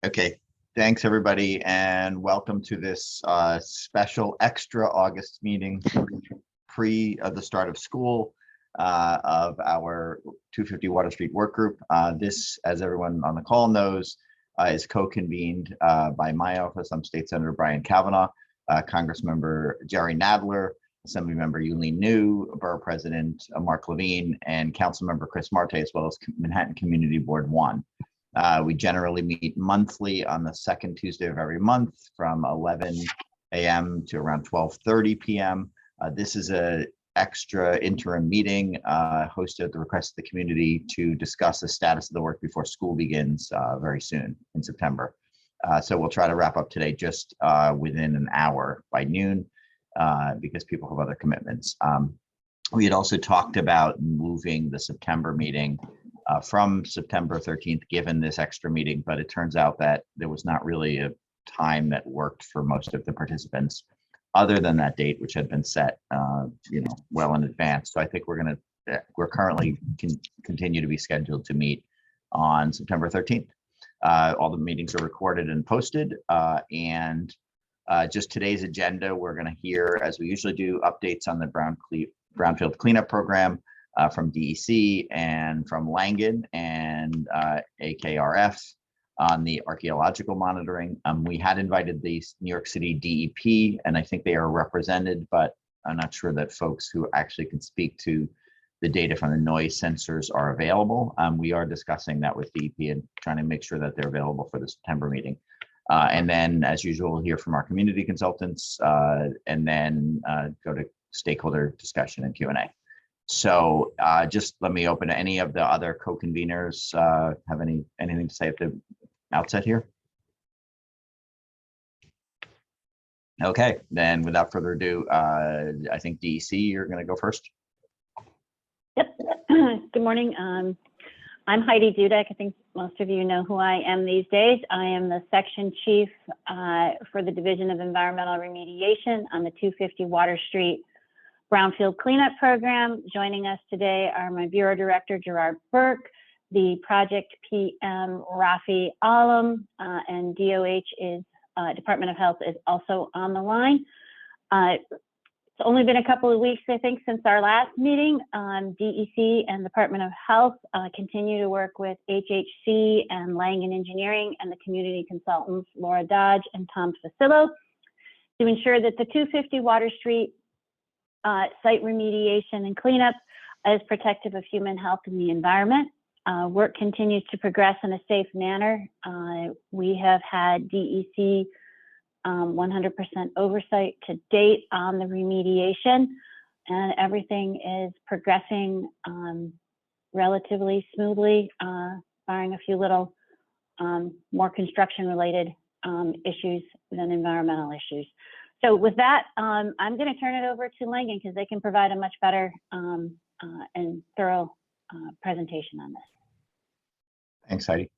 Okay, thanks everybody, and welcome to this special extra August meeting pre the start of school of our 250 Water Street work group. This, as everyone on the call knows, is co-convened by my office. I'm State Senator Brian Kavanaugh, Congressmember Jerry Nadler, Assemblymember Yulene New, Borough President Mark Levine, and Councilmember Chris Marte, as well as Manhattan Community Board 1. We generally meet monthly on the second Tuesday of every month from 11 a.m. to around 12:30 p.m. This is an extra interim meeting hosted at the request of the community to discuss the status of the work before school begins very soon in September. So we'll try to wrap up today just within an hour by noon because people have other commitments. We had also talked about moving the September meeting from September 13th, given this extra meeting, but it turns out that there was not really a time that worked for most of the participants other than that date, which had been set, well in advance. So I think we're currently continue to be scheduled to meet on September 13th. All the meetings are recorded and posted, and just today's agenda, we're going to hear, as we usually do, updates on the Brownfield Cleanup Program from DEC and from Langan and AKRF on the archaeological monitoring. We had invited the New York City DEP, and I think they are represented, but I'm not sure that folks who actually can speak to the data from the noise sensors are available. We are discussing that with DEP and trying to make sure that they're available for the September meeting. And then, as usual, we'll hear from our community consultants and then go to stakeholder discussion and Q&A. So just let me open to any of the other co-conveners have anything to say at the outset here? Okay, then without further ado, I think DEC, you're going to go first. Yep. Good morning. I'm Heidi Dudek. I think most of you know who I am these days. I am the section chief for the Division of Environmental Remediation on the 250 Water Street Brownfield Cleanup Program. Joining us today are my Bureau Director, Gerard Burke, the Project PM, Rafi Alam, and DOH is, Department of Health is also on the line. It's only been a couple of weeks, I think, since our last meeting. DEC and Department of Health continue to work with HHC and Langan Engineering and the community consultants, Laura Dodge and Tom Fasillo, to ensure that the 250 Water Street site remediation and cleanup is protective of human health and the environment. Work continues to progress in a safe manner. We have had DEC 100% oversight to date on the remediation, and everything is progressing relatively smoothly, barring a few little more construction-related issues than environmental issues. So with that, I'm going to turn it over to Langan because they can provide a much better and thorough presentation on this. Thanks, Heidi.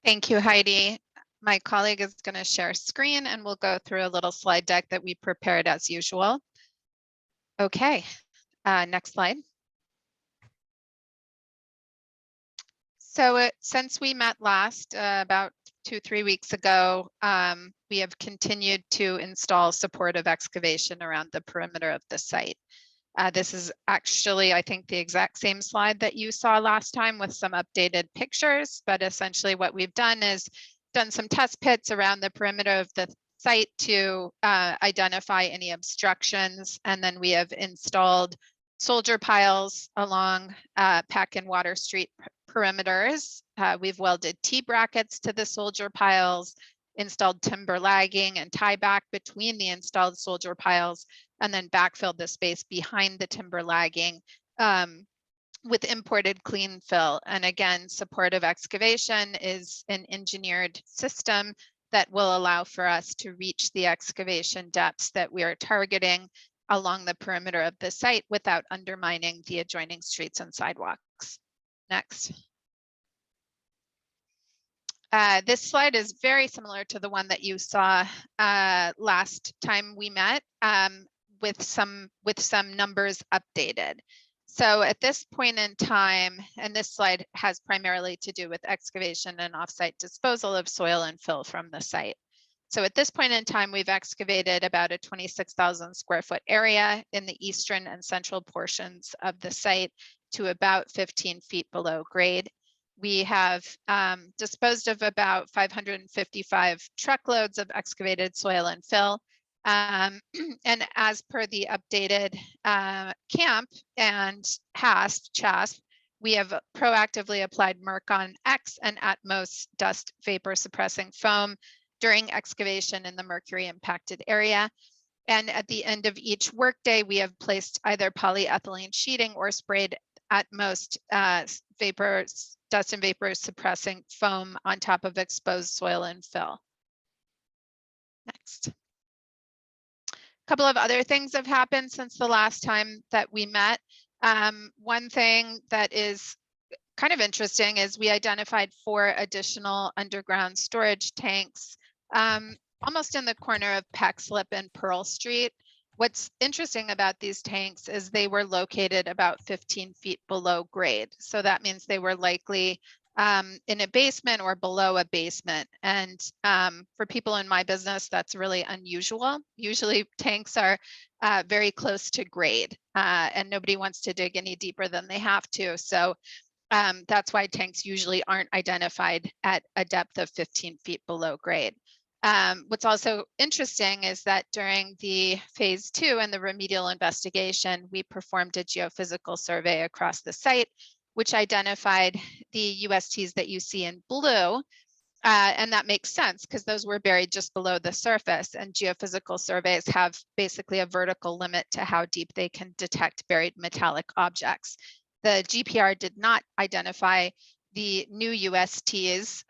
Thank you, Heidi. My colleague is going to share screen and we'll go through a little slide deck that we prepared as usual. Okay, next slide. So since we met last about 2-3 weeks ago, we have continued to install supportive excavation around the perimeter of the site. This is actually, I think, the exact same slide that you saw last time with some updated pictures, but essentially what we've done is done some test pits around the perimeter of the site to identify any obstructions, and then we have installed soldier piles along Peck and Water Street perimeters. We've welded T-brackets to the soldier piles, installed timber lagging and tie back between the installed soldier piles, and then backfilled the space behind the timber lagging with imported clean fill. And again, supportive excavation is an engineered system that will allow for us to reach the excavation depths that we are targeting along the perimeter of the site without undermining the adjoining streets and sidewalks. Next. This slide is very similar to the one that you saw last time we met, with some numbers updated. So at this point in time, and this slide has primarily to do with excavation and offsite disposal of soil and fill from the site. So at this point in time, we've excavated about a 26,000 square foot area in the eastern and central portions of the site to about 15 feet below grade. We have disposed of about 555 truckloads of excavated soil and fill. And as per the updated CAMP and CHASP, we have proactively applied Mercon X and Atmos dust vapor suppressing foam during excavation in the mercury impacted area. And at the end of each workday, we have placed either polyethylene sheeting or sprayed Atmos dust and vapor suppressing foam on top of exposed soil and fill. Next. A couple of other things have happened since the last time that we met. One thing that is kind of interesting is we identified 4 additional underground storage tanks almost in the corner of Peck Slip and Pearl Street. What's interesting about these tanks is they were located about 15 feet below grade. So that means they were likely in a basement or below a basement. And for people in my business, that's really unusual. Usually tanks are very close to grade and nobody wants to dig any deeper than they have to. So that's why tanks usually aren't identified at a depth of 15 feet below grade. What's also interesting is that during the phase 2 and the remedial investigation, we performed a geophysical survey across the site, which identified the USTs that you see in blue. And that makes sense because those were buried just below the surface, and geophysical surveys have basically a vertical limit to how deep they can detect buried metallic objects. The GPR did not identify the new USTs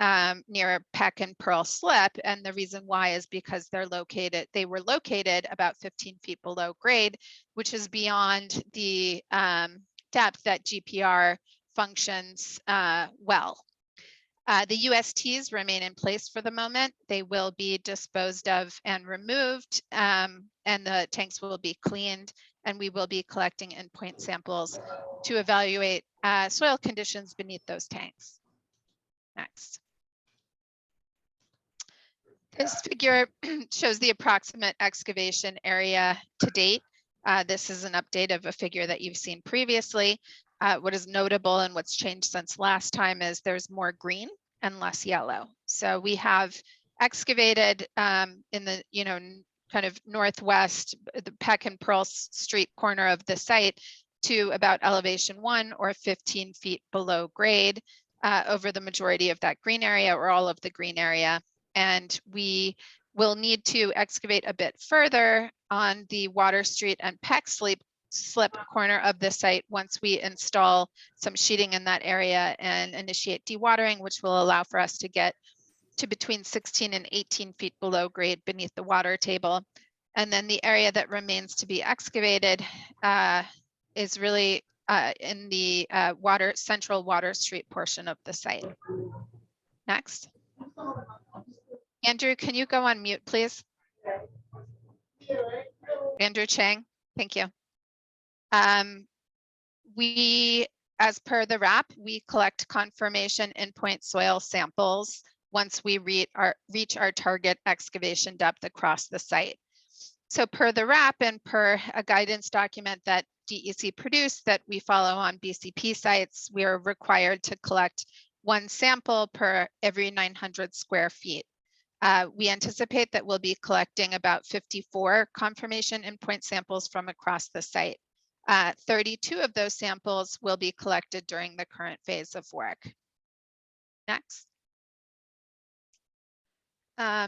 near Peck and Pearl Slip, and the reason why is because they were located about 15 feet below grade, which is beyond the depth that GPR functions well. The USTs remain in place for the moment. They will be disposed of and removed, and the tanks will be cleaned, and we will be collecting endpoint samples to evaluate soil conditions beneath those tanks. Next. This figure shows the approximate excavation area to date. This is an update of a figure that you've seen previously. What is notable and what's changed since last time is there's more green and less yellow. So we have excavated in the kind of northwest, the Peck and Pearl Street corner of the site to about elevation 1 or 15 feet below grade over the majority of that green area or all of the green area. And we will need to excavate a bit further on the Water Street and Peck Slip corner of the site once we install some sheeting in that area and initiate dewatering, which will allow for us to get to between 16 and 18 feet below grade beneath the water table. And then the area that remains to be excavated is really in the Central Water Street portion of the site. Next. Andrew, can you go on mute, please? Andrew Chang, thank you. We, as per the RAP, we collect confirmation endpoint soil samples once we reach our target excavation depth across the site. So per the RAP and per a guidance document that DEC produced that we follow on BCP sites, we are required to collect 1 sample per every 900 square feet. We anticipate that we'll be collecting about 54 confirmation endpoint samples from across the site. 32 of those samples will be collected during the current phase of work. Next. All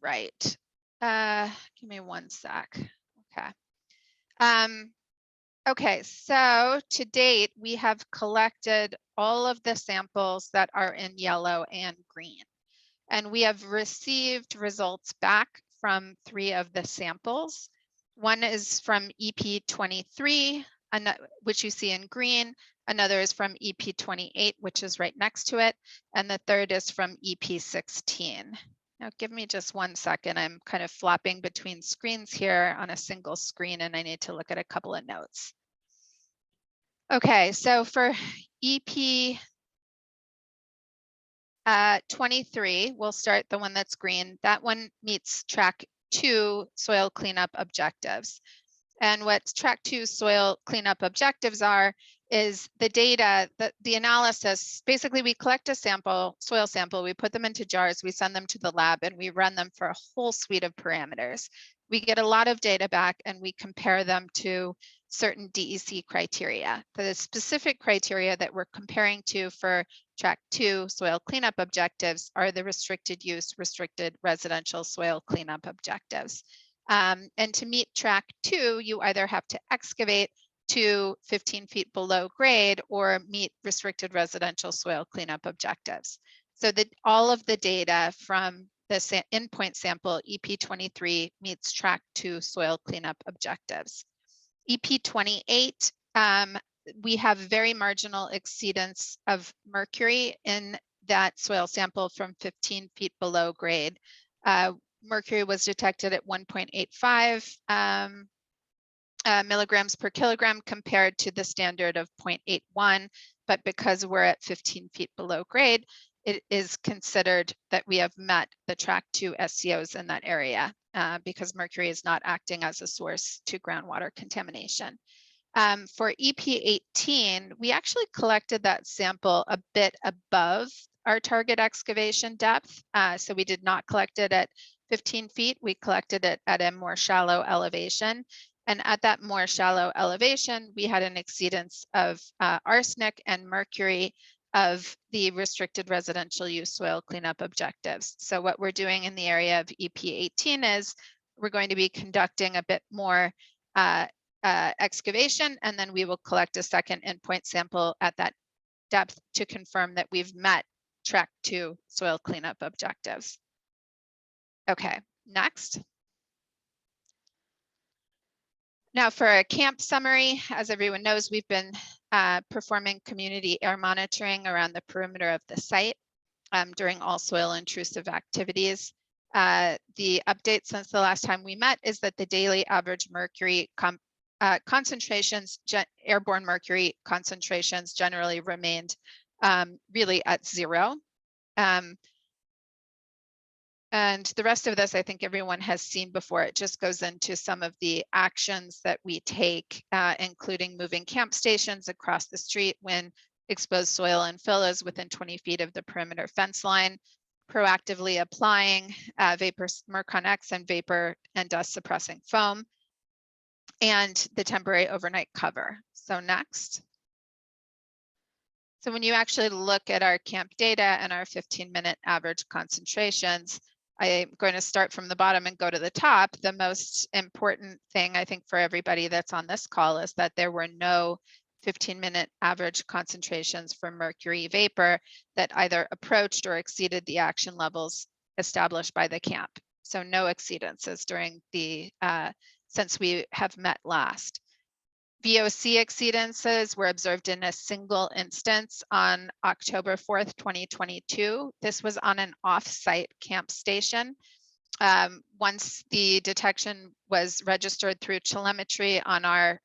right. Give me 1 sec. Okay. Okay, so to date, we have collected all of the samples that are in yellow and green. And we have received results back from 3 of the samples. One is from EP23, which you see in green. Another is from EP28, which is right next to it. And the third is from EP16. Now give me just 1 second. I'm kind of flopping between screens here on a single screen, and I need to look at a couple of notes. Okay, so for EP 23, we'll start the one that's green. That one meets track 2 soil cleanup objectives. And what track 2 soil cleanup objectives are is the data, the analysis. Basically, we collect a sample, soil sample, we put them into jars, we send them to the lab, and we run them for a whole suite of parameters. We get a lot of data back and we compare them to certain DEC criteria. The specific criteria that we're comparing to for track 2 soil cleanup objectives are the restricted use, restricted residential soil cleanup objectives. And to meet track 2, you either have to excavate to 15 feet below grade or meet restricted residential soil cleanup objectives. So that all of the data from the endpoint sample EP23 meets track 2 soil cleanup objectives. EP28, we have very marginal exceedance of mercury in that soil sample from 15 feet below grade. Mercury was detected at 1.85 milligrams per kilogram compared to the standard of 0.81. But because we're at 15 feet below grade, it is considered that we have met the track 2 SCOs in that area because mercury is not acting as a source to groundwater contamination. For EP18, we actually collected that sample a bit above our target excavation depth. So we did not collect it at 15 feet. We collected it at a more shallow elevation. And at that more shallow elevation, we had an exceedance of arsenic and mercury of the restricted residential use soil cleanup objectives. So what we're doing in the area of EP18 is we're going to be conducting a bit more excavation, and then we will collect a second endpoint sample at that depth to confirm that we've met track 2 soil cleanup objectives. Okay, next. Now for a camp summary, as everyone knows, we've been performing community air monitoring around the perimeter of the site during all soil intrusive activities. The update since the last time we met is that the daily average mercury concentrations, airborne mercury concentrations generally remained really at 0. And the rest of this, I think everyone has seen before. It just goes into some of the actions that we take, including moving camp stations across the street when exposed soil and fill is within 20 feet of the perimeter fence line, proactively applying vapor Mercon X and vapor and dust suppressing foam, and the temporary overnight cover. So next. So when you actually look at our camp data and our 15-minute average concentrations, I'm going to start from the bottom and go to the top. The most important thing I think for everybody that's on this call is that there were no 15-minute average concentrations for mercury vapor that either approached or exceeded the action levels established by the camp. So no exceedances during the since we have met last. VOC exceedances were observed in a single instance on October 4th, 2022. This was on an off-site camp station. Once the detection was registered through telemetry on our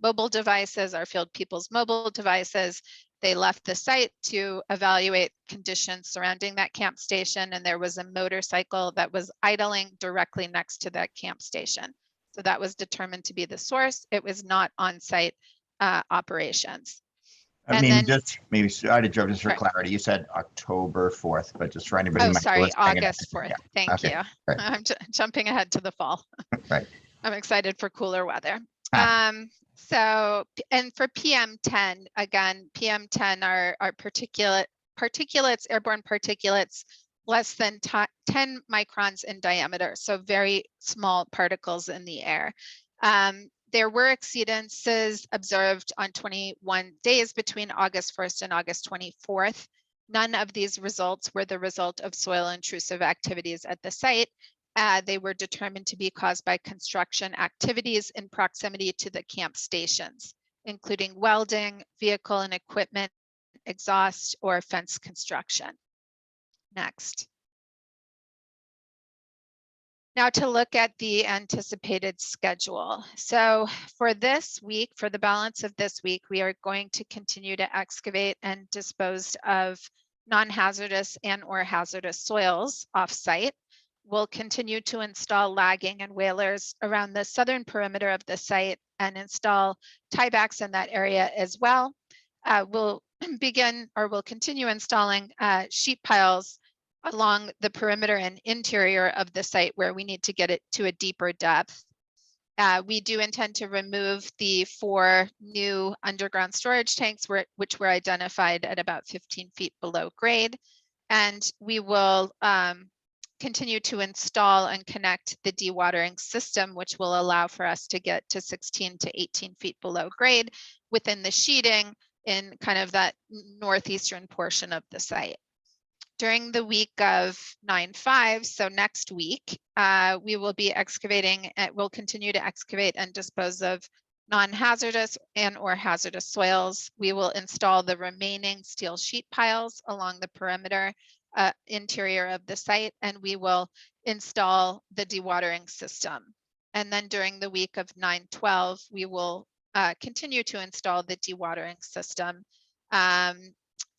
mobile devices, our field people's mobile devices, they left the site to evaluate conditions surrounding that camp station, and there was a motorcycle that was idling directly next to that camp station. So that was determined to be the source. It was not on-site operations. I And mean, then, just maybe, sorry to jump, just for Sure. clarity, you said October 4th, but just for anybody. Oh, sorry, August 4th. Yeah. Thank Okay, you. right. I'm jumping ahead to the fall. Right. I'm excited for cooler weather. Ah. So, and for PM10, again, PM10 are particulates, airborne particulates less than 10 microns in diameter, so very small particles in the air. There were exceedances observed on 21 days between August 1st and August 24th. None of these results were the result of soil intrusive activities at the site. They were determined to be caused by construction activities in proximity to the camp stations, including welding, vehicle and equipment, exhaust, or fence construction. Next. Now to look at the anticipated schedule. So for this week, for the balance of this week, we are going to continue to excavate and dispose of non-hazardous and or hazardous soils off-site. We'll continue to install lagging and whalers around the southern perimeter of the site and install tiebacks in that area as well. We'll continue installing sheet piles along the perimeter and interior of the site where we need to get it to a deeper depth. We do intend to remove the 4 new underground storage tanks which were identified at about 15 feet below grade. And we will continue to install and connect the dewatering system, which will allow for us to get to 16 to 18 feet below grade within the sheeting in kind of that northeastern portion of the site. During the week of 9/5, so next week, we will be excavating, we'll continue to excavate and dispose of non-hazardous and or hazardous soils. We will install the remaining steel sheet piles along the perimeter interior of the site, and we will install the dewatering system. And then during the week of 9/12, we will continue to install the dewatering system.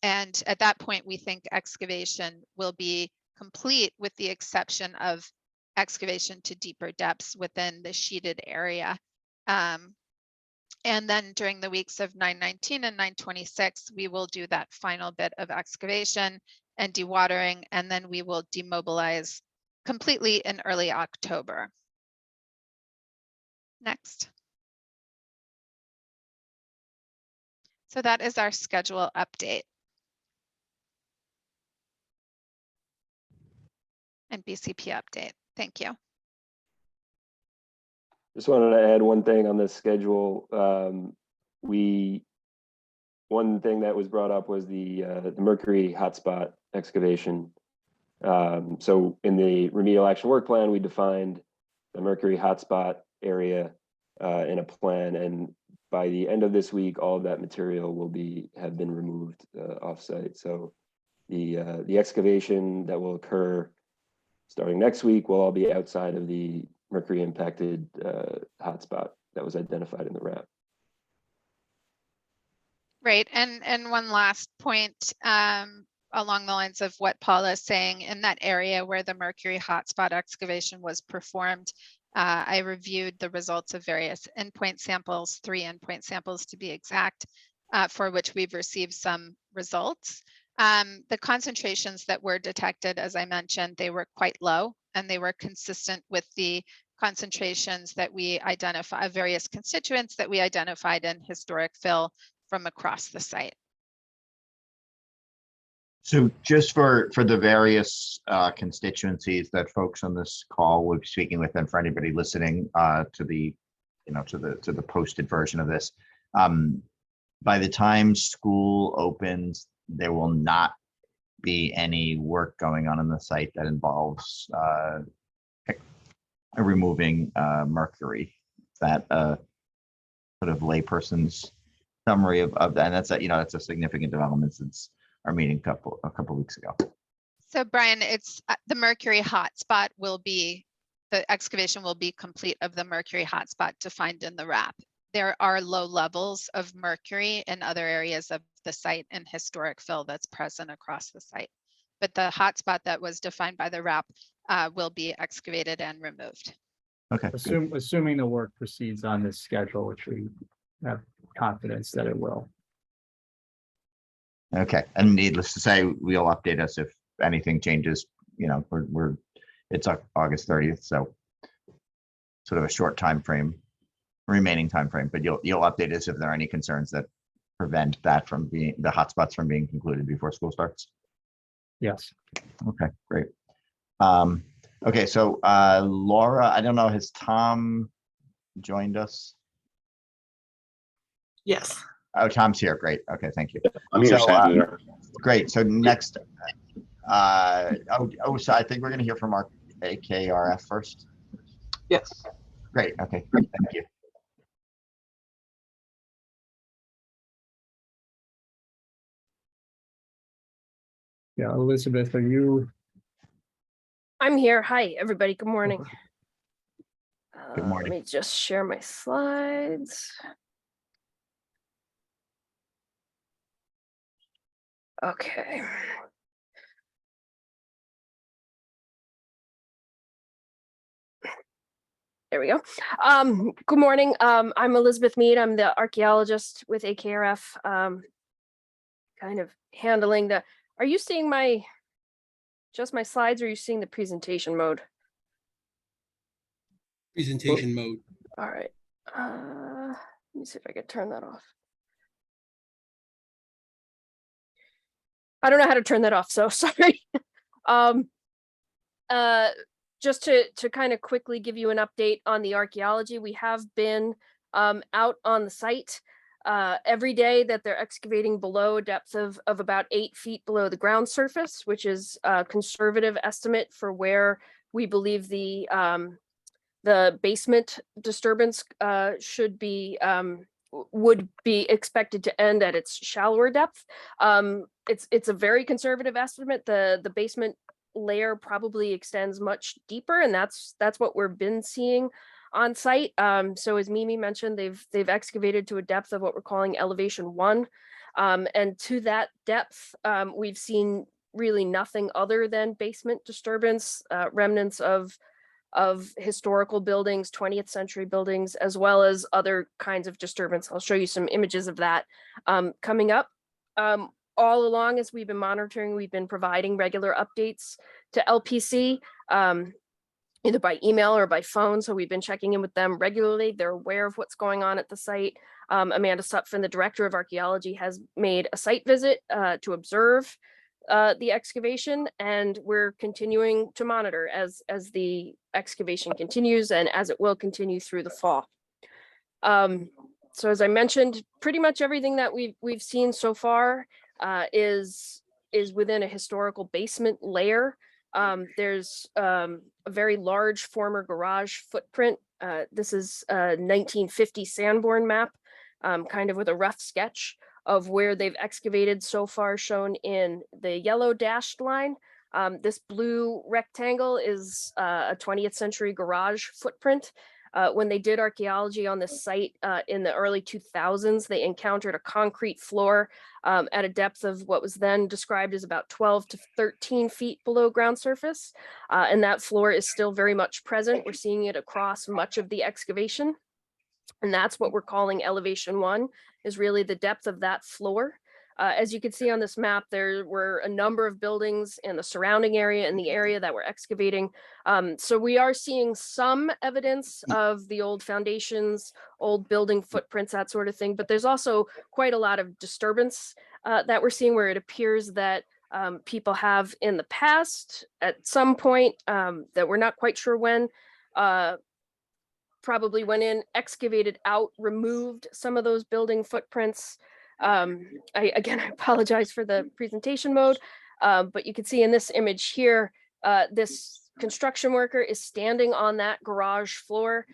And at that point, we think excavation will be complete with the exception of excavation to deeper depths within the sheeted area. And then during the weeks of 9/19 and 9/26, we will do that final bit of excavation and dewatering, and then we will demobilize completely in early October. Next. So that is our schedule update. And BCP update. Thank you. Just wanted to add one thing on this schedule. One thing that was brought up was the mercury hotspot excavation. So in the remedial action work plan, we defined the mercury hotspot area in a plan, and by the end of this week, all of that material will have been removed offsite. So the excavation that will occur starting next week will all be outside of the mercury impacted hotspot that was identified in the RAP. Right, and one last point along the lines of what Paula is saying, in that area where the mercury hotspot excavation was performed, I reviewed the results of various endpoint samples, 3 endpoint samples to be exact, for which we've received some results. The concentrations that were detected, as I mentioned, they were quite low, and they were consistent with the concentrations that we identify, various constituents that we identified in historic fill from across the site. So just for the various constituencies that folks on this call will be speaking with, and for anybody listening to the posted version of this, by the time school opens, there will not be any work going on the site that involves removing mercury. That sort of layperson's summary of that, and that's a significant development since our meeting a couple weeks ago. So Brian, it's the mercury hotspot the excavation will be complete of the mercury hotspot defined in the RAP. There are low levels of mercury in other areas of the site and historic fill that's present across the site. But the hotspot that was defined by the RAP will be excavated and removed. Okay. Assuming the work proceeds on this schedule, which we have confidence that it will. Okay, and needless to say, we'll update us if anything changes. It's August 30th, so sort of a short remaining time frame. But you'll update us if there are any concerns that prevent that from the hotspots from being concluded before school starts. Yes. Okay, great. Okay, so Laura, I don't know, has Tom joined us? Yes. Oh, Tom's here. Great. Okay, thank you. I'm here, Senator. Great. So next, so I think we're going to hear from our AKRF first. Yes. Great. Okay. Thank you. Yeah, Elizabeth, are you I'm here. Hi, everybody. Good morning. Good morning. Let me just share my slides. Okay. There we go. Good morning. I'm Elizabeth Mead. I'm the archaeologist with AKRF. Kind of handling the, are you seeing just my slides, or are you seeing the presentation mode? Presentation mode. All right. Let me see if I can turn that off. I don't know how to turn that off, so sorry. Just to kind of quickly give you an update on the archaeology, we have been out on the site every day that they're excavating below a depth of about 8 feet below the ground surface, which is a conservative estimate for where we believe the basement disturbance should be would be expected to end at its shallower depth. It's a very conservative estimate. The basement layer probably extends much deeper, and that's what we've been seeing on site. So as Mimi mentioned, they've excavated to a depth of what we're calling elevation 1, and to that depth, we've seen really nothing other than basement disturbance, remnants of historical buildings, 20th century buildings, as well as other kinds of disturbance. I'll show you some images of that coming up. All along, as we've been monitoring, we've been providing regular updates to LPC, either by email or by phone. So we've been checking in with them regularly. They're aware of what's going on at the site. Amanda Sutphin, the director of archaeology, has made a site visit to observe the excavation, and we're continuing to monitor as the excavation continues and as it will continue through the fall. So as I mentioned, pretty much everything that we've seen so far is within a historical basement layer. There's a very large former garage footprint. This is a 1950 Sanborn map, kind of with a rough sketch of where they've excavated so far, shown in the yellow dashed line. This blue rectangle is a 20th century garage footprint. When they did archaeology on this site in the early 2000s, they encountered a concrete floor at a depth of what was then described as about 12 to 13 feet below ground surface. And that floor is still very much present. We're seeing it across much of the excavation. And that's what we're calling elevation 1, is really the depth of that floor. As you can see on this map, there were a number of buildings in the surrounding area and the area that we're excavating. So we are seeing some evidence of the old foundations, old building footprints, that sort of thing. But there's also quite a lot of disturbance that we're seeing, where it appears that people have in the past, at some point that we're not quite sure when, probably went in, excavated out, removed some of those building footprints. I apologize for the presentation mode, but you can see in this image here, this construction worker is standing on that garage floor.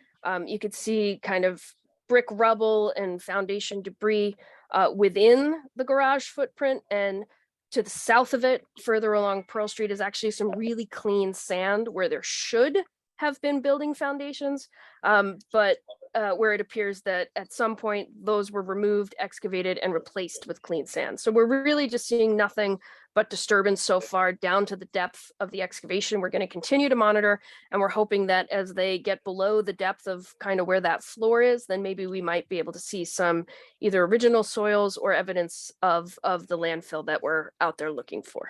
You could see kind of brick rubble and foundation debris within the garage footprint, and to the south of it, further along Pearl Street, is actually some really clean sand where there should have been building foundations, but where it appears that at some point those were removed, excavated, and replaced with clean sand. So we're really just seeing nothing but disturbance so far down to the depth of the excavation. We're going to continue to monitor, and we're hoping that as they get below the depth of kind of where that floor is, then maybe we might be able to see some either original soils or evidence of the landfill that we're out there looking for.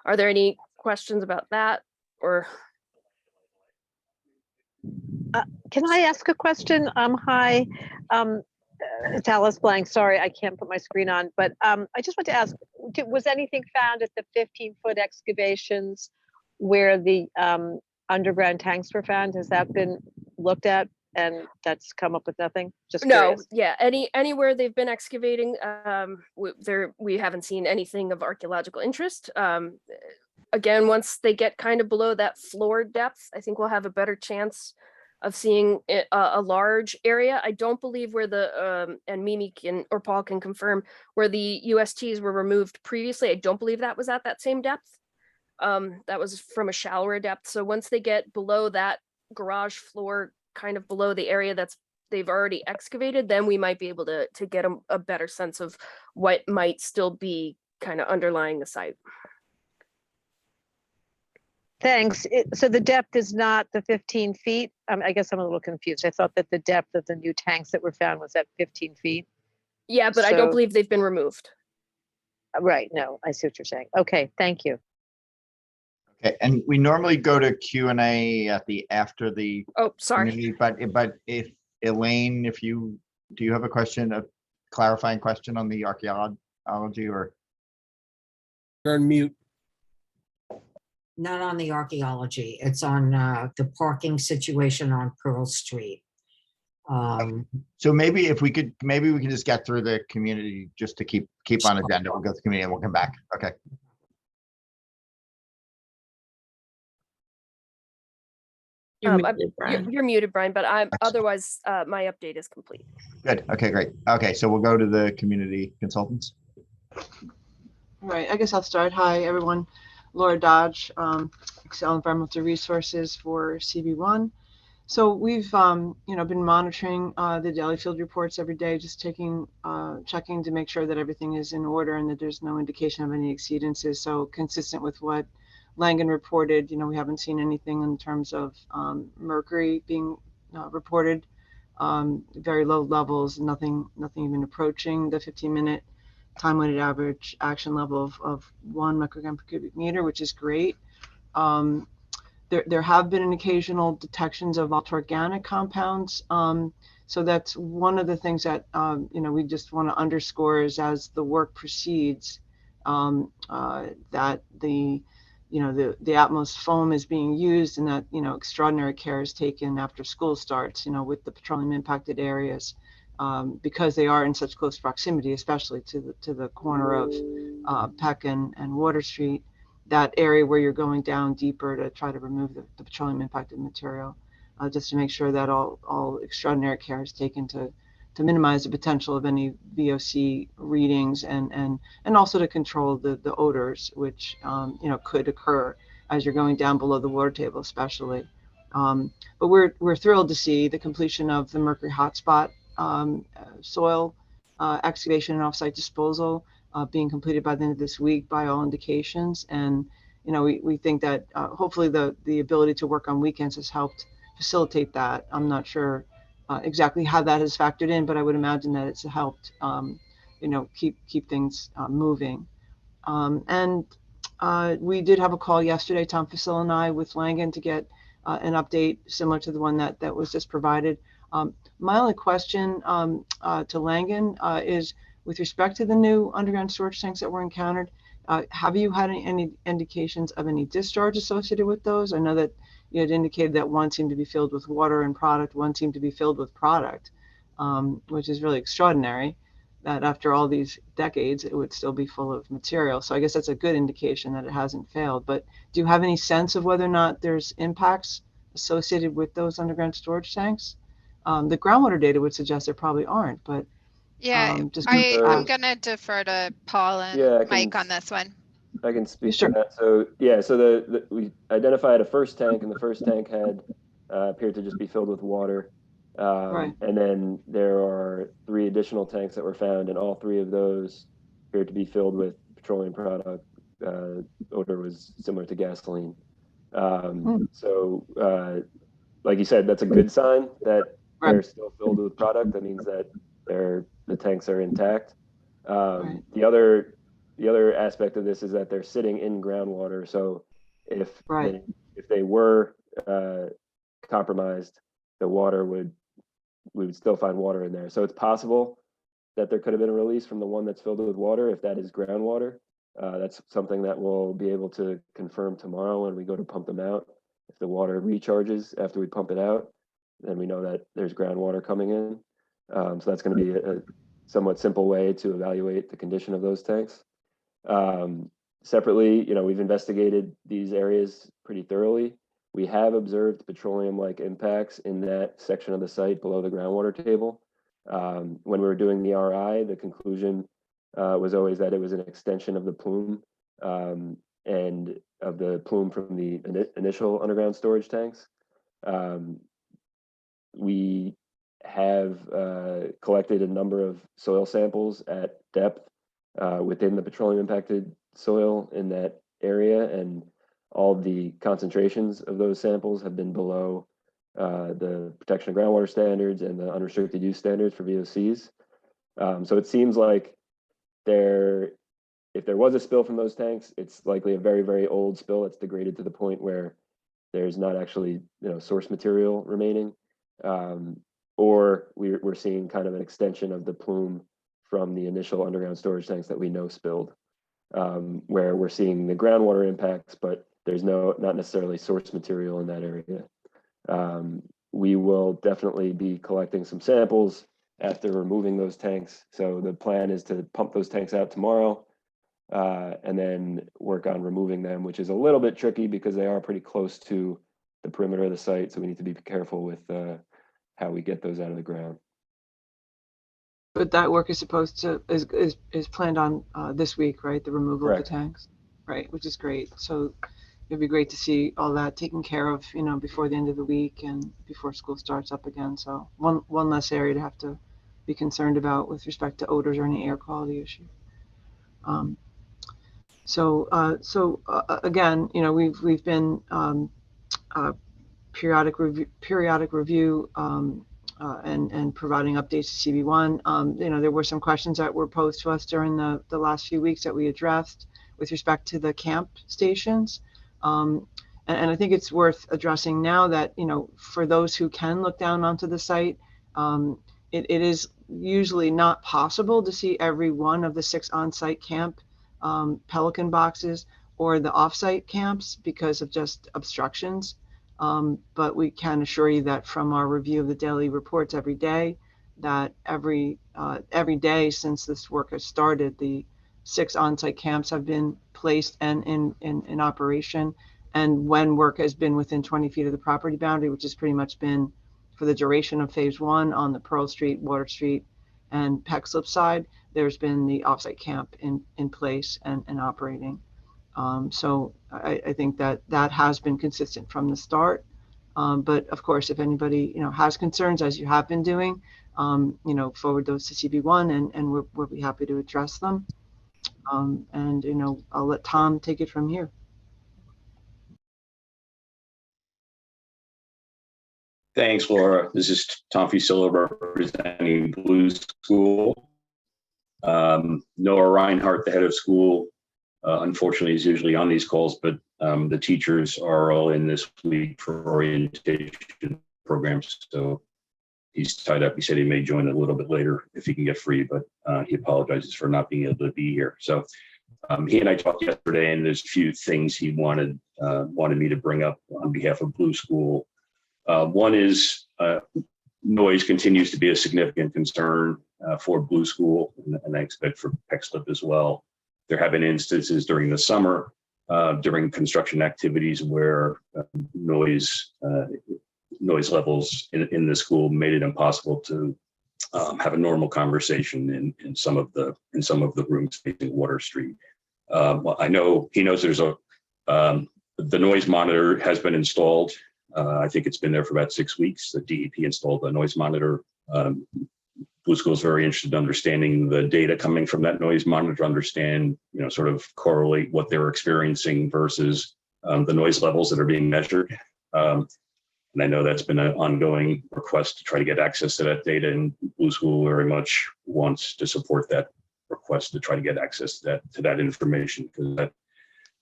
Are there any questions about that, or? Can I ask a question? Hi, it's Alice Blank. Sorry, I can't put my screen on, but I just want to ask, was anything found at the 15-foot excavations where the underground tanks were found? Has that been looked at and that's come up with nothing? Just No, curious. yeah, anywhere they've been excavating, we haven't seen anything of archaeological interest. Again, once they get kind of below that floor depth, I think we'll have a better chance of seeing a large area. I don't believe where the, and Mimi can, or Paul can confirm, where the USTs were removed previously. I don't believe that was at that same depth. That was from a shallower depth. So once they get below that garage floor, kind of below the area they've already excavated, then we might be able to get a better sense of what might still be kind of underlying the site. Thanks. So the depth is not the 15 feet? I guess I'm a little confused. I thought that the depth of the new tanks that were found was at 15 feet. Yeah, but I don't So- believe they've been removed. Right, no, I see what you're saying. Okay, thank you. Okay, and we normally go to Q&A after the Oh, sorry. community, but if Elaine, do you have a question, a clarifying question on the archaeology or? You're on mute. Not on the archaeology. It's on the parking situation on Pearl Street. So maybe we can just get through the community just to keep on agenda. We'll go to the community and we'll come back. Okay. You're muted, Brian, but otherwise, my update is complete. Good. Okay, great. Okay, so we'll go to the community consultants. All right, I guess I'll start. Hi, everyone. Laura Dodge, Excel Environmental Resources for CB1. So we've, been monitoring the daily field reports every day, just checking to make sure that everything is in order and that there's no indication of any exceedances. So consistent with what Langan reported, we haven't seen anything in terms of mercury being reported. Very low levels, nothing even approaching the 15-minute time-weighted average action level of 1 microgram per cubic meter, which is great. There have been occasional detections of organic compounds. So that's one of the things that we just want to underscore is as the work proceeds, that the Atmos foam is being used and that extraordinary care is taken after school starts. With the petroleum impacted areas. Because they are in such close proximity, especially to the corner of Peck and Water Street, that area where you're going down deeper to try to remove the petroleum impacted material, just to make sure that all extraordinary care is taken to minimize the potential of any VOC readings and also to control the odors, which could occur as you're going down below the water table, especially. But we're thrilled to see the completion of the mercury hotspot soil excavation and offsite disposal being completed by the end of this week by all indications. And we think that hopefully the ability to work on weekends has helped facilitate that. I'm not sure exactly how that has factored in, but I would imagine that it's helped keep things moving. And we did have a call yesterday, Tom Facil and I, with Langan to get an update similar to the one that was just provided. My only question to Langan is with respect to the new underground storage tanks that were encountered, have you had any indications of any discharge associated with those? I know that you had indicated that one seemed to be filled with water and product, one seemed to be filled with product, which is really extraordinary that after all these decades, it would still be full of material. So I guess that's a good indication that it hasn't failed. But do you have any sense of whether or not there's impacts associated with those underground storage tanks? The groundwater data would suggest there probably aren't, but Yeah, just I'm gonna defer to Paul and Yeah, Mike on this one. I can speak Sure. to that. So yeah, so we identified a first tank, and the first tank had appeared to just be filled with water. Right. And then there are 3 additional tanks that were found, and all 3 of those appeared to be filled with petroleum product. Odor was similar to gasoline. So like you said, that's a good sign that Right. they're still filled with product. That means that the tanks are intact. Right. The other aspect of this is that they're sitting in groundwater. So if Right. they were compromised, the water we would still find water in there. So it's possible that there could have been a release from the one that's filled with water if that is groundwater. That's something that we'll be able to confirm tomorrow when we go to pump them out. If the water recharges after we pump it out, then we know that there's groundwater coming in. So that's going to be a somewhat simple way to evaluate the condition of those tanks. Separately, we've investigated these areas pretty thoroughly. We have observed petroleum-like impacts in that section of the site below the groundwater table. When we were doing the RI, the conclusion was always that it was an extension of the plume. and of the plume from the initial underground storage tanks. We have collected a number of soil samples at depth within the petroleum impacted soil in that area, and all of the concentrations of those samples have been below the protection of groundwater standards and the unrestricted use standards for VOCs. So it seems like if there was a spill from those tanks, it's likely a very, very old spill that's degraded to the point where there's not actually, source material remaining. Or we're seeing kind of an extension of the plume from the initial underground storage tanks that we know spilled, where we're seeing the groundwater impacts, but there's not necessarily source material in that area. We will definitely be collecting some samples after removing those tanks. So the plan is to pump those tanks out tomorrow, and then work on removing them, which is a little bit tricky because they are pretty close to the perimeter of the site. So we need to be careful with how we get those out of the ground. But that work is is planned on this week, right? The removal Correct. of the tanks, right? Which is great. So it'd be great to see all that taken care of, before the end of the week and before school starts up again. So one less area to have to be concerned about with respect to odors or any air quality issue. Again, we've been periodic review and providing updates to CB1. There were some questions that were posed to us during the last few weeks that we addressed with respect to the camp stations. And I think it's worth addressing now that, for those who can look down onto the site, it is usually not possible to see every one of the 6 on-site camp Pelican boxes or the off-site camps because of just obstructions. But we can assure you that from our review of the daily reports every day, that every day since this work has started, the 6 on-site camps have been placed and in operation. And when work has been within 20 feet of the property boundary, which has pretty much been for the duration of phase 1 on the Pearl Street, Water Street, and Peck Slip side, there's been the off-site camp in place and operating. So I think that has been consistent from the start. But of course, if anybody has concerns, as you have been doing, forward those to CB1, and we'll be happy to address them. And I'll let Tom take it from here. Thanks, Laura. This is Tom Fusillo representing Blue School. Noah Reinhardt, the head of school, unfortunately is usually on these calls, but the teachers are all in this week for orientation programs. So he's tied up. He said he may join a little bit later if he can get free, but he apologizes for not being able to be here. So he and I talked yesterday, and there's a few things he wanted me to bring up on behalf of Blue School. One is noise continues to be a significant concern for Blue School, and I expect for Peck Slip as well. There have been instances during the summer, during construction activities, where noise levels in the school made it impossible to have a normal conversation in some of the rooms facing Water Street. Well, I know he knows there's the noise monitor has been installed. I think it's been there for about 6 weeks. The DEP installed a noise monitor. Blue School is very interested in understanding the data coming from that noise monitor to understand, sort of correlate what they're experiencing versus the noise levels that are being measured. And I know that's been an ongoing request to try to get access to that data, and Blue School very much wants to support that request to try to get access to that information, because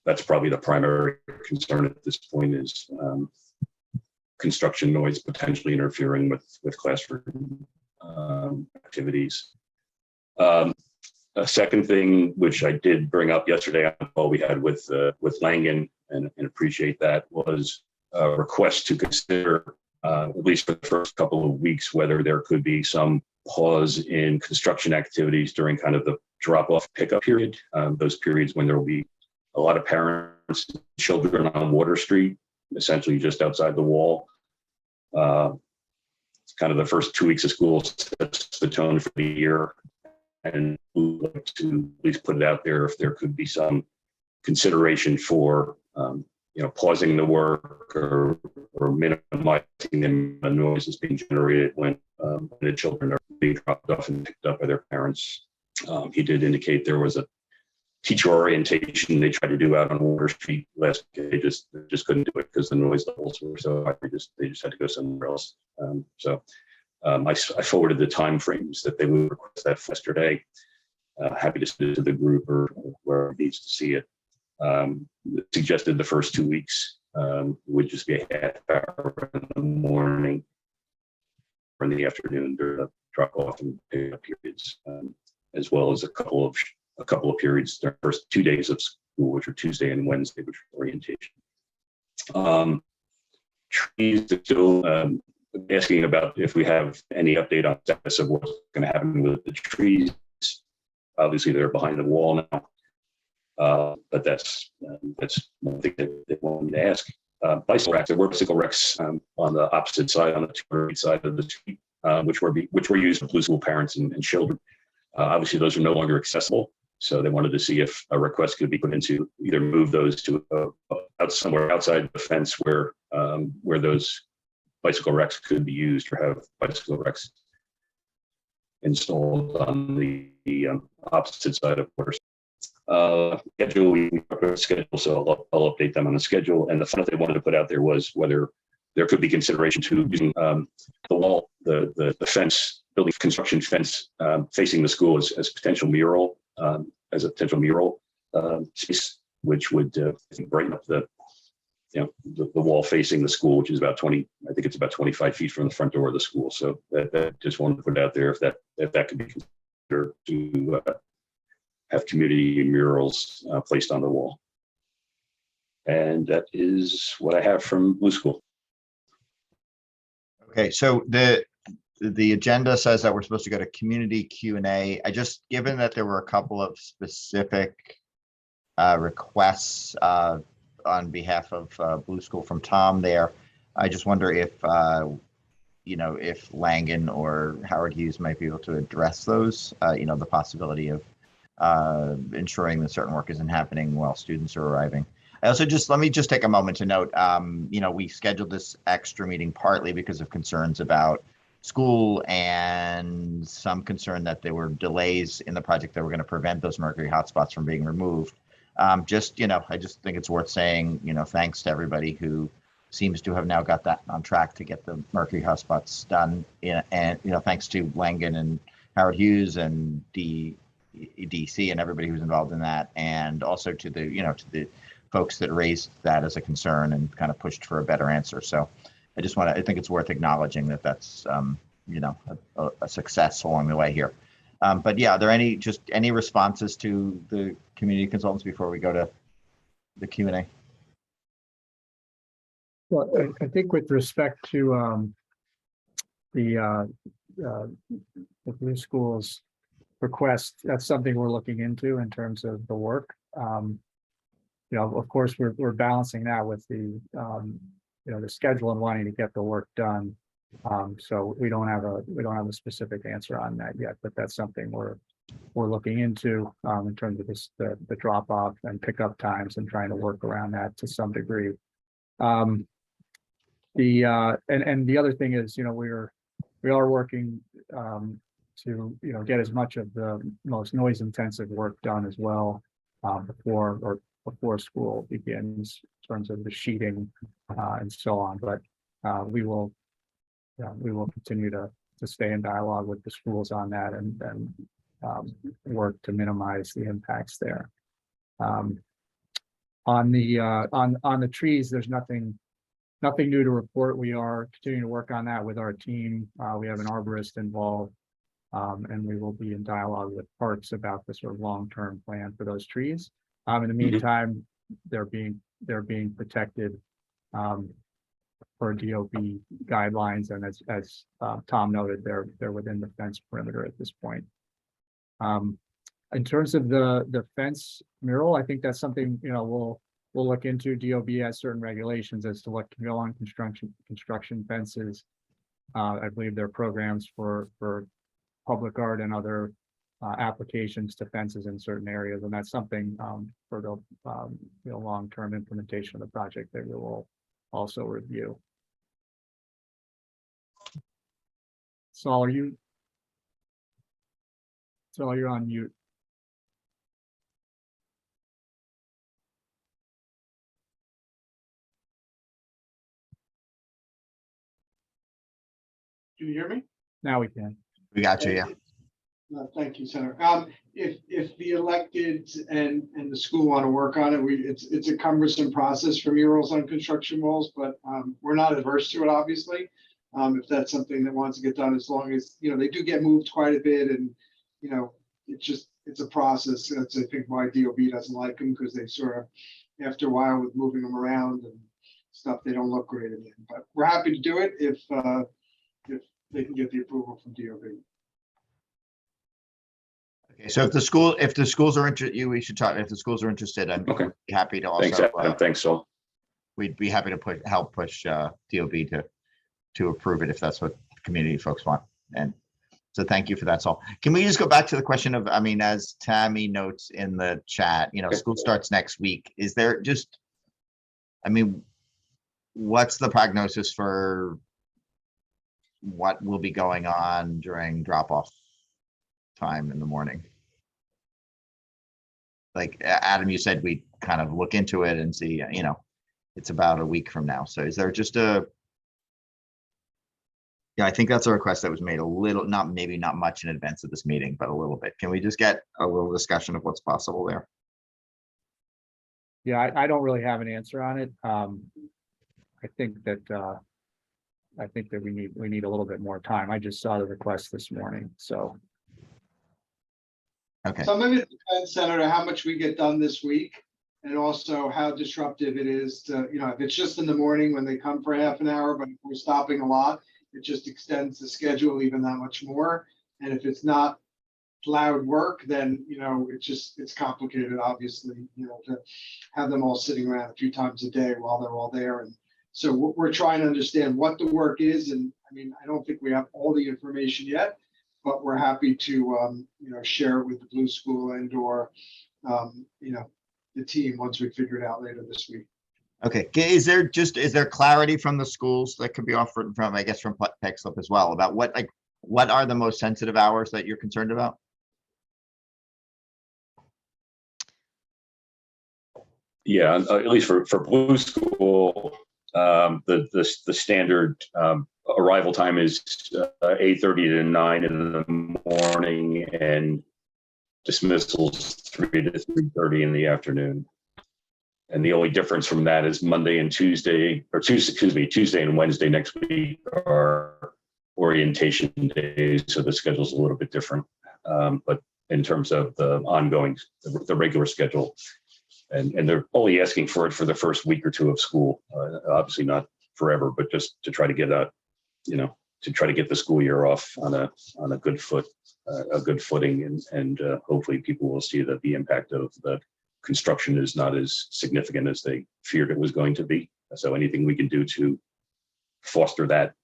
that's probably the primary concern at this point is construction noise potentially interfering with classroom activities. A second thing, which I did bring up yesterday on the call we had with Langan, and appreciate that, was a request to consider, at least for the first couple of weeks, whether there could be some pause in construction activities during kind of the drop-off pickup period, those periods when there will be a lot of parents and children on Water Street, essentially just outside the wall. It's kind of the first 2 weeks of school sets the tone for the year, and we would like to at least put it out there if there could be some consideration for pausing the work or minimizing the amount of noise that's being generated when the children are being dropped off and picked up by their parents. He did indicate there was a teacher orientation they tried to do out on Water Street last week. They just couldn't do it because the noise levels were so high. They just had to go somewhere else. I forwarded the timeframes that they would request that yesterday. Happy to send it to the group or whoever needs to see it. Suggested the first 2 weeks would just be a half hour in the morning or in the afternoon during the drop off and pick up periods, as well as a couple of periods the first 2 days of school, which are Tuesday and Wednesday, which are orientation. Trees are still asking about if we have any update on the status of what's going to happen with the trees. Obviously, they're behind the wall now. But that's one thing that they want me to ask. Bicycle racks, there were bicycle racks on the opposite side, on the 200 side of the street, which were used for Blue School parents and children. Obviously, those are no longer accessible, so they wanted to see if a request could be put into either move those to somewhere outside the fence where those bicycle racks could be used, or have bicycle racks installed on the opposite side of Water. Schedule, we schedule, so I'll update them on the schedule. And the final thing they wanted to put out there was whether there could be consideration to using the wall, the fence, building construction fence facing the school as a potential mural, space, which would I think brighten up the wall facing the school, which is about 25 feet from the front door of the school. So that just wanted to put it out there if that could be considered to have community murals placed on the wall. And that is what I have from Blue School. Okay, so the agenda says that we're supposed to go to community Q&A. Given that there were a couple of specific requests on behalf of Blue School from Tom there, I just wonder if if Langan or Howard Hughes might be able to address those, the possibility of ensuring that certain work isn't happening while students are arriving. I also let me take a moment to note, we scheduled this extra meeting partly because of concerns about school and some concern that there were delays in the project that were going to prevent those mercury hotspots from being removed. I just think it's worth saying, thanks to everybody who seems to have now got that on track to get the mercury hotspots done. And, thanks to Langan and Howard Hughes and DC and everybody who's involved in that, and also to the folks that raised that as a concern and kind of pushed for a better answer. So I think it's worth acknowledging that that's a success along the way here. But yeah, are there any responses to the community consultants before we go to the Q&A? Well, I think with respect to the Blue School's request, that's something we're looking into in terms of the work. Of course, we're balancing that with the the schedule and wanting to get the work done. So we don't have a specific answer on that yet, but that's something we're looking into in terms of the drop off and pickup times and trying to work around that to some degree. And the other thing is, we are working to get as much of the most noise intensive work done as well before school begins in terms of the sheeting and so on. But we will continue to stay in dialogue with the schools on that and work to minimize the impacts there. On the trees, there's nothing new to report. We are continuing to work on that with our team. We have an arborist involved, and we will be in dialogue with parks about the sort of long-term plan for those trees. In the meantime, they're being protected per DOB guidelines, and as Tom noted, they're within the fence perimeter at this point. In terms of the fence mural, I think that's something we'll look into. DOB has certain regulations as to what can go on construction fences. I believe there are programs for public art and other applications to fences in certain areas, and that's something for the long-term implementation of the project that we will also review. Saul, you're on mute. Can you hear me? Now we can. We got you, yeah. Thank you, Senator. If the elected and the school want to work on it, it's a cumbersome process for murals on construction walls, but we're not adverse to it, obviously. If that's something that wants to get done, as long as, they do get moved quite a bit, and, it's a process. That's, I think, why DOB doesn't like them, because they sort of, after a while with moving them around and stuff, they don't look great again. But we're happy to do it if they can get the approval from DOB. Okay, so if the schools are interested, we should talk, if the schools are interested, I'm Okay. happy to Thanks, also, Adam. Thanks, Saul. we'd be happy to help push DOB to approve it if that's what the community folks want. And so thank you for that, Saul. Can we just go back to the question of, as Tammy notes in the chat, school starts next week. Is there just, what's the prognosis for what will be going on during drop-off time in the morning? Like Adam, you said we kind of look into it and see, it's about a week from now. So is there just I think that's a request that was made a little, maybe not much in advance of this meeting, but a little bit. Can we just get a little discussion of what's possible there? Yeah, I don't really have an answer on it. I think that we need a little bit more time. I just saw the request this morning, so. Okay. Some of it depends, Senator, how much we get done this week, and also how disruptive it is to, if it's just in the morning when they come for half an hour, but if we're stopping a lot, it just extends the schedule even that much more. And if it's not loud work, then, it's complicated, obviously, to have them all sitting around a few times a day while they're all there. And so we're trying to understand what the work is. And I don't think we have all the information yet, but we're happy to, share it with the Blue School and or, the team once we figure it out later this week. Okay. Is there clarity from the schools that could be offered from, I guess, from PEXLIP as well about what are the most sensitive hours that you're concerned about? Yeah, at least for Blue School, the standard arrival time is 8:30 to 9 in the morning, and dismissals 3 to 3:30 in the afternoon. And the only difference from that is Monday and Tuesday, Tuesday and Wednesday next week are orientation days, so the schedule's a little bit different. But in terms of the ongoing, the regular schedule, and they're only asking for it for the first week or two of school, obviously not forever, but just to try to get the school year off on a good footing, and hopefully people will see that the impact of the construction is not as significant as they feared it was going to be. So anything we can do to foster that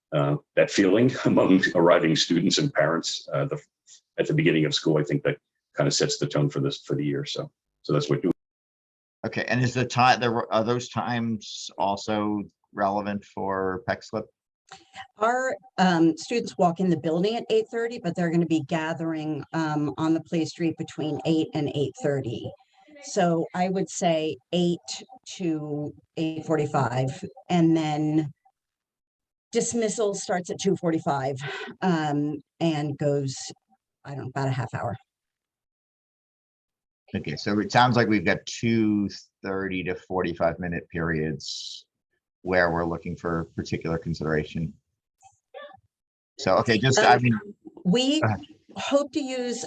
feeling among arriving students and parents at the beginning of school, I think that kind of sets the tone for the year. So that's what we do. Okay, and is the time are those times also relevant for PEXLIP? Our students walk in the building at 8:30, but they're going to be gathering on the play street between 8 and 8:30. So I would say 8 to 8:45, and then dismissal starts at 2:45 and goes, I don't know, about a half hour. Okay, so it sounds like we've got 2 30 to 45-minute periods where we're looking for particular consideration. So, okay, we hope to use,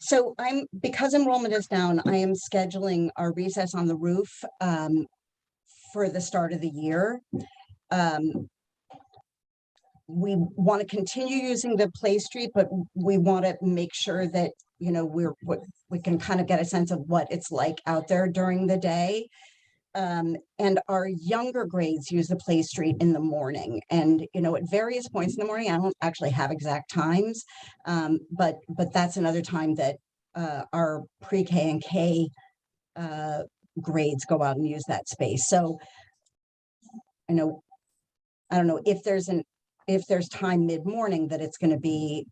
so because enrollment is down, I am scheduling our recess on the roof for the start of the year. We want to continue using the play street, but we want to make sure that, we can kind of get a sense of what it's like out there during the day. and our younger grades use the play street in the morning. And, you know, at various points in the morning, I don't actually have exact times, but that's another time that our pre-K and K grades go out and use that space. So I don't know if there's time mid-morning that it's going to be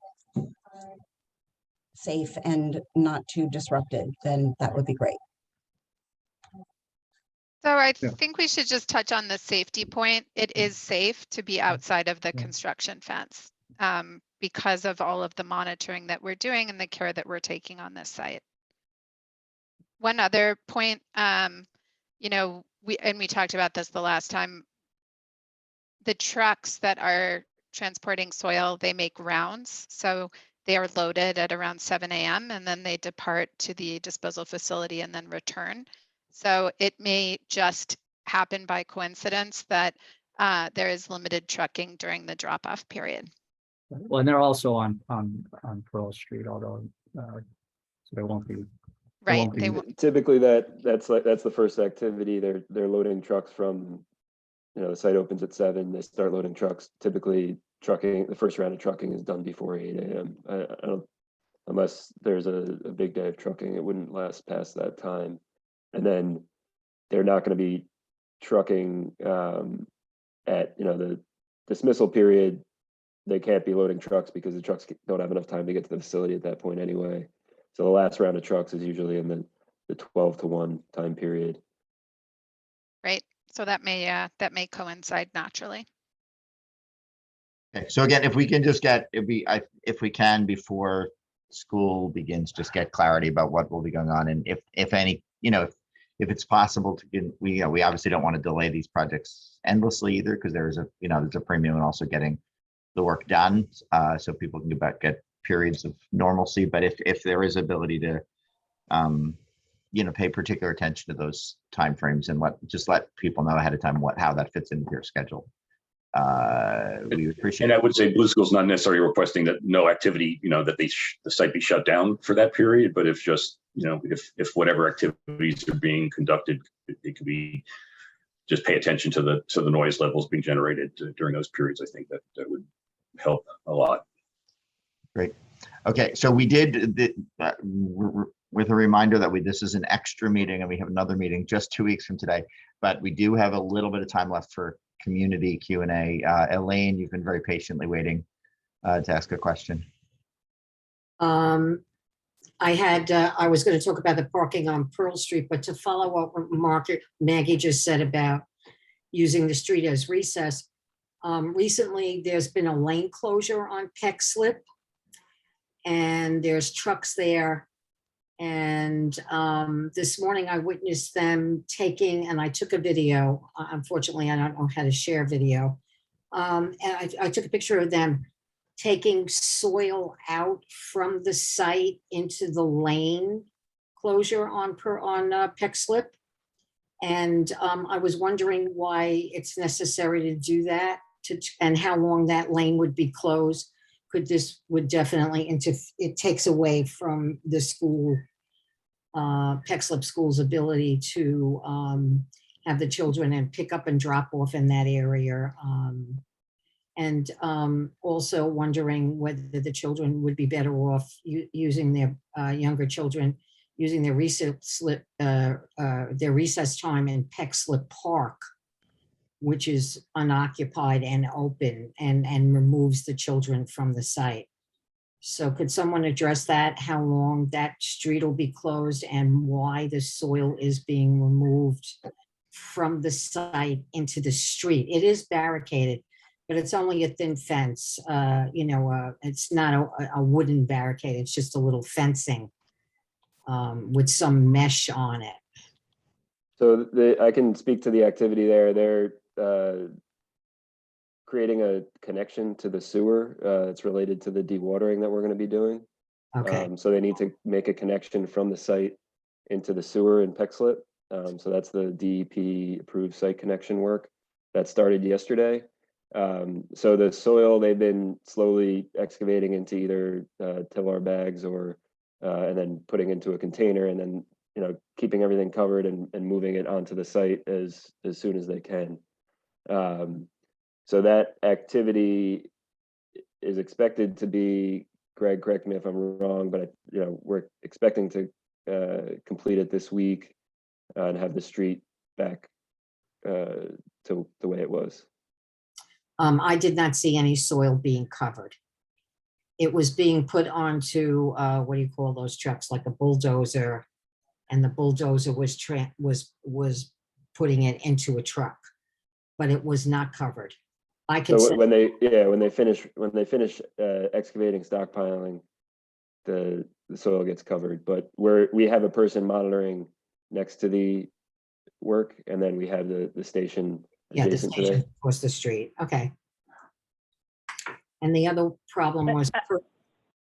safe and not too disrupted, then that would be great. So I Yeah. think we should just touch on the safety point. It is safe to be outside of the Yeah. construction fence because of all of the monitoring that we're doing and the care that we're taking on this site. One other point, you know, we talked about this the last time. The trucks that are transporting soil, they make rounds. So they are loaded at around 7 a.m. and then they depart to the disposal facility and then return. So it may just happen by coincidence that there is limited trucking during the drop-off period. Well, and they're also on Pearl Street, although, so they won't be. Right. won't They be- won't. Typically that's the first activity. They're loading trucks from, you know, the site opens at 7, they start loading trucks. Typically trucking, the first round of trucking is done before 8 a.m. I don't, unless there's a big day of trucking, it wouldn't last past that time. And then they're not going to be trucking at, you know, the dismissal period. They can't be loading trucks because the trucks don't have enough time to get to the facility at that point anyway. So the last round of trucks is usually in the 12 to 1 time period. Right. So that may coincide naturally. Okay, so again, if we can just get, if we can, before school begins, just get clarity about what will be going on, and if any, you know, if it's possible to get, we obviously don't want to delay these projects endlessly either, because there's a premium in also getting the work done, so people can get periods of normalcy. But if there is ability to, you know, pay particular attention to those timeframes and just let people know ahead of time how that fits into your schedule. We appreciate And it. I would say Blue School's not necessarily requesting that no activity, you know, that the site be shut down for that period, but if just, you know, if whatever activities are being conducted, it could be just pay attention to the noise levels being generated during those periods. I think that would help a lot. Great. Okay, so we did with a reminder that this is an extra meeting and we have another meeting just 2 weeks from today, but we do have a little bit of time left for community Q&A. Elaine, you've been very patiently waiting to ask a question. I was going to talk about the parking on Pearl Street, but to follow up what Maggie just said about using the street as recess, recently there's been a lane closure on Peck Slip, and there's trucks there. And this morning I witnessed them taking, and I took a video. Unfortunately, I don't know how to share video. And I took a picture of them taking soil out from the site into the lane closure on Peck Slip. And I was wondering why it's necessary to do that, and how long that lane would be closed. This would definitely, it takes away from the school, Peck Slip School's ability to have the children and pick up and drop off in that area. And also wondering whether the children would be better off using their younger children, using their recess time in Peck Slip Park, which is unoccupied and open and removes the children from the site. So could someone address that, how long that street will be closed and why the soil is being removed from the site into the street? It is barricaded, but it's only a thin fence. You know, it's not a wooden barricade. It's just a little fencing with some mesh on it. So I can speak to the activity there. They're creating a connection to the sewer. It's related to the dewatering that we're going to be doing. Okay. So they need to make a connection from the site into the sewer in Peck Slip. So that's the DEP approved site connection work that started yesterday. So the soil they've been slowly excavating into either Tillard bags or and then putting into a container and then keeping everything covered and moving it onto the site as soon as they can. So that activity is expected to be, Greg, correct me if I'm wrong, but we're expecting to complete it this week and have the street back to the way it was. I did not see any soil being covered. It was being put onto, what do you call those trucks, like a bulldozer, and the bulldozer was putting it into a truck, but it was not covered. I could So say, when they finish excavating, stockpiling, the soil gets covered, but we have a person monitoring next to the work, and then we have the station yeah, the adjacent to there. station was the street. Okay. And the other problem was,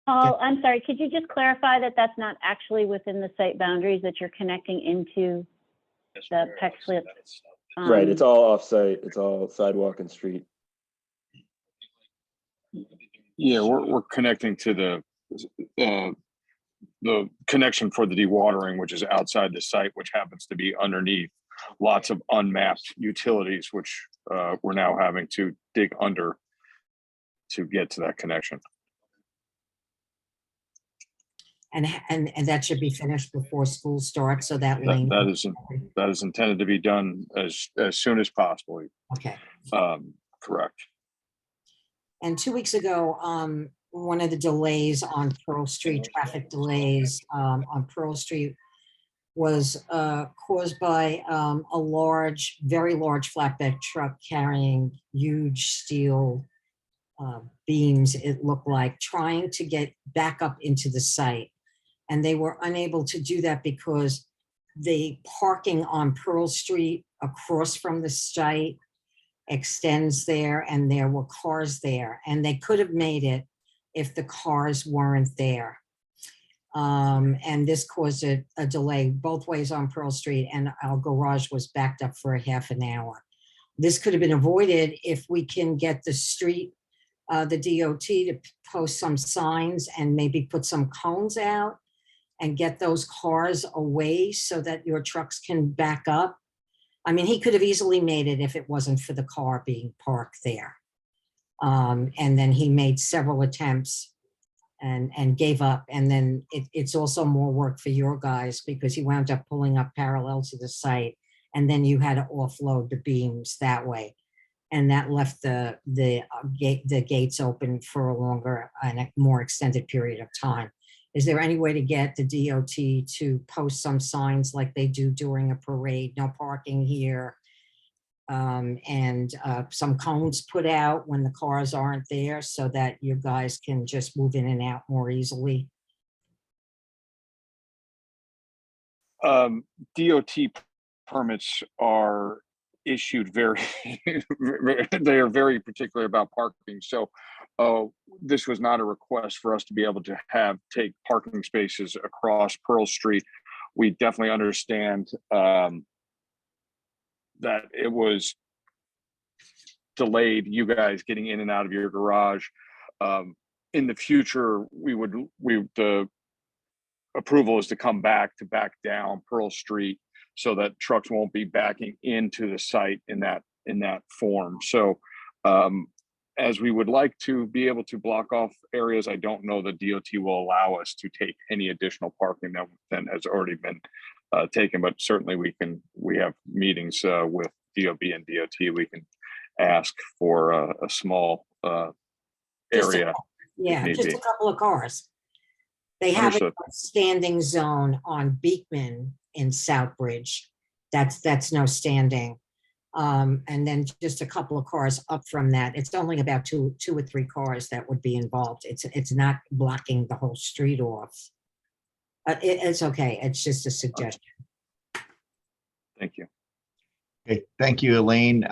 Paul, I'm sorry, could you just clarify that that's not actually within the site boundaries, that you're connecting into the PEX slip? Right, it's all off-site, it's all sidewalk and street. Yeah, we're connecting to the connection for the dewatering, which is outside the site, which happens to be underneath lots of unmapped utilities, which we're now having to dig under to get to that connection. and that should be finished before school starts, so that lane. That is intended to be done as soon as possible. Okay. Correct. And 2 weeks ago, one of the delays on Pearl Street, traffic delays on Pearl Street, was caused by a very large flatbed truck carrying huge steel beams, it looked like, trying to get back up into the site. And they were unable to do that because the parking on Pearl Street across from the site extends there, and there were cars there, and they could have made it if the cars weren't there. And this caused a delay both ways on Pearl Street, and our garage was backed up for a half an hour. This could have been avoided if we can get the street, the DOT to post some signs and maybe put some cones out and get those cars away so that your trucks can back up. I mean, he could have easily made it if it wasn't for the car being parked there. And then he made several attempts and gave up. And then it's also more work for your guys because he wound up pulling up parallel to the site, and then you had to offload the beams that way. And that left the gates open for a longer and a more extended period of time. Is there any way to get the DOT to post some signs like they do during a parade, no parking here, and some cones put out when the cars aren't there so that you guys can just move in and out more easily? DOT permits are issued very, they are very particular about parking. So this was not a request for us to be able to take parking spaces across Pearl Street. We definitely understand that it was delayed you guys getting in and out of your garage. In the future, the approval is to come back down Pearl Street so that trucks won't be backing into the site in that form. So as we would like to be able to block off areas, I don't know that DOT will allow us to take any additional parking than has already been taken, but certainly we have meetings with DOB and DOT. We can ask for a small area. Yeah, just a couple of cars. They have a standing zone on Beekman in Southbridge. That's no standing. And then just a couple of cars up from that. It's only about two or three cars that would be involved. It's not blocking the whole street off. It's okay. It's just a suggestion. Thank you. Okay, thank you, Elaine.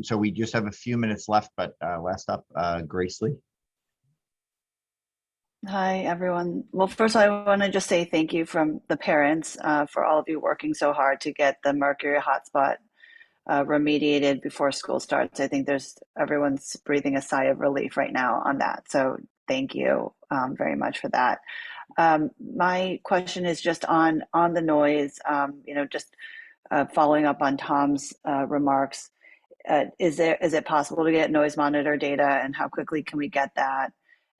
So we just have a few minutes left, but last up, Grace Lee. Hi, everyone. Well, first I want to just say thank you from the parents for all of you working so hard to get the Mercury hotspot remediated before school starts. I think everyone's breathing a sigh of relief right now on that. So thank you very much for that. My question is just on the noise, just following up on Tom's remarks. Is it possible to get noise monitor data, and how quickly can we get that?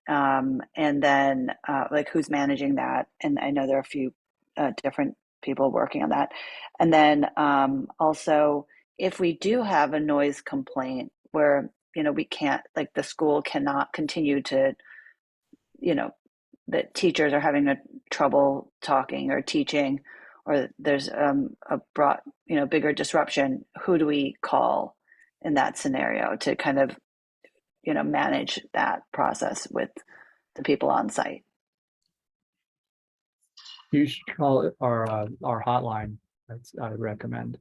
And then like who's managing that? And I know there are a few different people working on that. And then also, if we do have a noise complaint where, we can't, like the school cannot continue to, that teachers are having a trouble talking or teaching, or there's a broad, bigger disruption, who do we call in that scenario to kind of, manage that process with the people on site? You should call it our hotline. That's, I would recommend.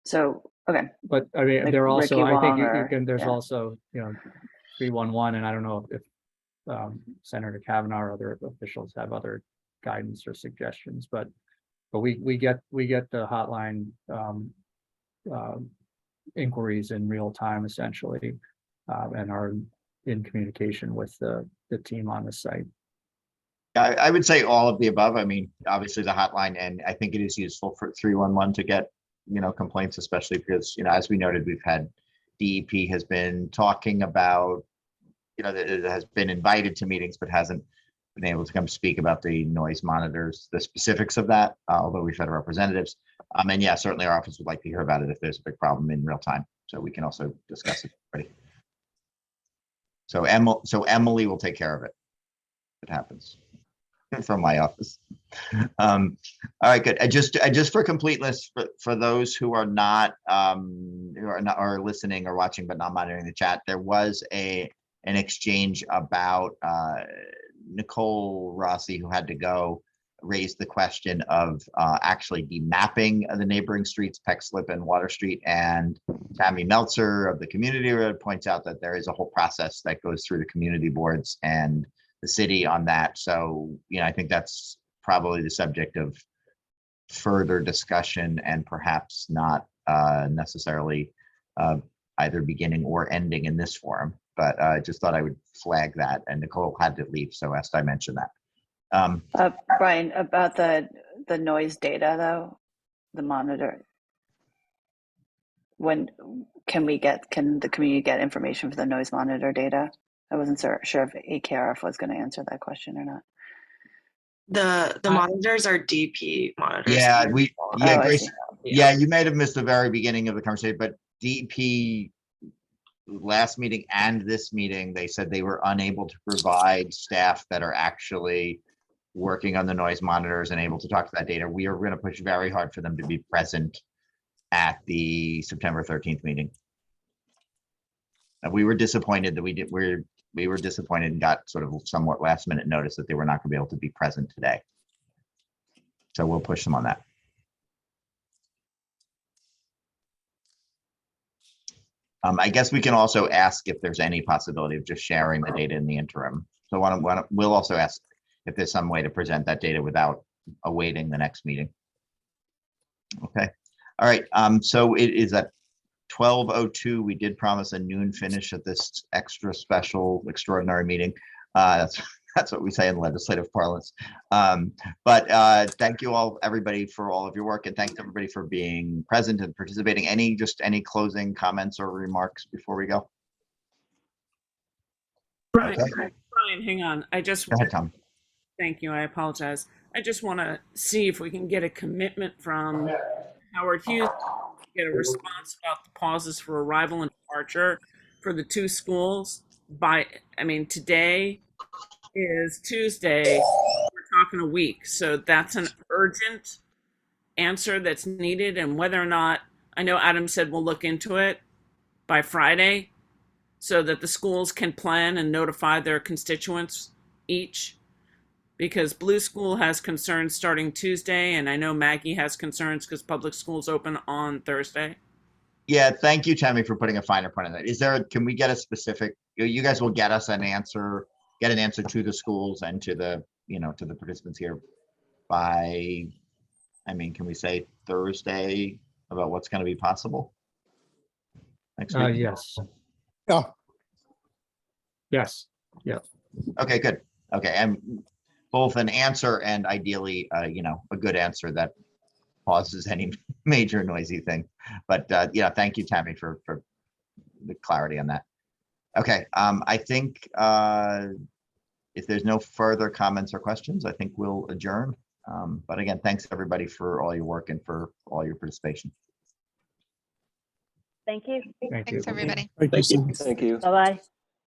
So, okay. But I mean, Like there are also, Ricky I think Wong you or- can, there's yeah. also, 311, and I don't know if Senator Kavanaugh or other officials have other guidance or suggestions, but we get the hotline inquiries in real time essentially, and are in communication with the team on the site. I would say all of the above. I mean, obviously the hotline, and I think it is useful for 311 to get, complaints, especially because, as we noted, we've had DEP has been talking about, that it has been invited to meetings, but hasn't been able to come speak about the noise monitors, the specifics of that, although we've had representatives. And yeah, certainly our office would like to hear about it if there's a big problem in real time. So we can also discuss it. Ready? So Emily will take care of it. It happens from my office. All right, good. Just for completeness, for those who are not or listening or watching but not monitoring the chat, there was an exchange about Nicole Rossi, who had to go, raised the question of actually demapping the neighboring streets, Peck Slip and Water Street, and Tammy Meltzer of the Community Road points out that there is a whole process that goes through the community boards and the city on that. So, I think that's probably the subject of further discussion and perhaps not necessarily either beginning or ending in this forum. But I just thought I would flag that, and Nicole had to leave, so asked I mention that. Brian, about the noise data though, the monitor. When can the community get information for the noise monitor data? I wasn't sure if AKRF was going to answer that question or not. The monitors are DP monitors. Yeah, Grace, Yeah. you might have missed the very beginning of the conversation, but DP last meeting and this meeting, they said they were unable to provide staff that are actually working on the noise monitors and able to talk to that data. We are going to push very hard for them to be present at the September 13th meeting. We were disappointed that we were disappointed and got sort of somewhat last minute notice that they were not going to be able to be present today. So we'll push them on that. I guess we can also ask if there's any possibility of just sharing the data in the interim. So we'll also ask if there's some way to present that data without awaiting the next meeting. Okay. All right. So it is at 12:02. We did promise a noon finish at this extra special extraordinary meeting. That's what we say in legislative parlance. But thank you all, everybody, for all of your work, and thanks everybody for being present and participating. Any closing comments or remarks before we go? Brian, Okay. Brian, hang on. Go ahead, Tom. Thank you. I apologize. I just want to see if we can get a commitment from Howard Hughes, get a response about the pauses for arrival and departure for the two schools today is Tuesday. We're talking a week. So that's an urgent answer that's needed. And whether or not, I know Adam said we'll look into it by Friday so that the schools can plan and notify their constituents each. Because Blue School has concerns starting Tuesday, and I know Maggie has concerns because public schools open on Thursday. Yeah, thank you, Tammy, for putting a finer point on that. Can we get a specific, you guys will get us an answer, get an answer to the schools and to the, to the participants here by, can we say Thursday about what's going to be possible next week? Yes. Yeah. Yes. Okay, good. Okay, and both an answer and ideally, a good answer that pauses any major noisy thing. But yeah, thank you, Tammy, for the clarity on that. Okay, I think if there's no further comments or questions, I think we'll adjourn. But again, thanks everybody for all your work and for all your participation. Thank you. Thank you. Thanks, everybody. Thank you. Thank you. Bye-bye.